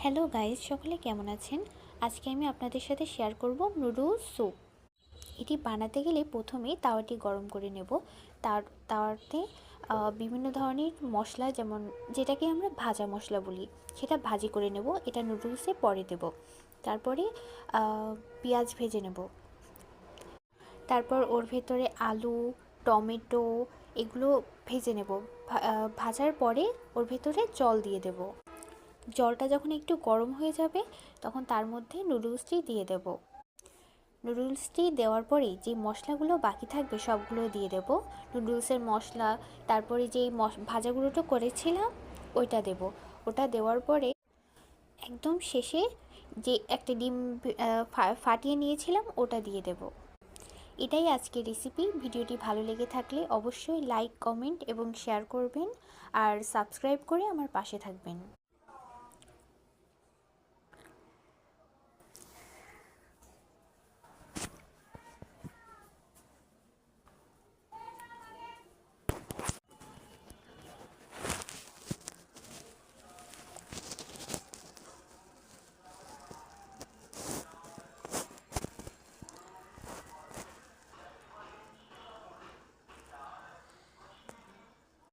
Hello guys, সকলে কেমন আছেন? আজকে আমি আপনাদের সাথে শেয়ার করব নুডলস স্যুপ। এটি বানাতে গেলে প্রথমেই তাওয়াটি গরম করে নেব। তাওয়াতে বিভিন্ন ধরনের মশলা, যেমন যেটাকে আমরা ভাজা মশলা বলি, সেটা ভাজি করে নেব। এটা নুডলসে পরে দেব। তারপরে পেঁয়াজ ভেজে নেব। তারপর ওর ভেতরে আলু, টমেটো এগুলো ভেজে নেব। ভাজার পরে ওর ভেতরে জল দিয়ে দেব। জলটা যখন একটু গরম হয়ে যাবে, তখন তার মধ্যে নুডলসটি দিয়ে দেব। নুডলসটি দেওয়ার পরেই যে মশলাগুলো বাকি থাকবে সবগুলো দিয়ে দেব। নুডলসের মশলা, তারপরে যেই ভাজাগুলোটা করেছিলাম ওইটা দেব। ওটা দেওয়ার পরে একদম শেষে যে একটা ডিম ফাটিয়ে নিয়েছিলাম ওটা দিয়ে দেব। এটাই আজকের রেসিপি। ভিডিওটি ভালো লেগে থাকলে অবশ্যই লাইক, কমেন্ট এবং শেয়ার করবেন, আর সাবস্ক্রাইব করে আমার পাশে থাকবেন।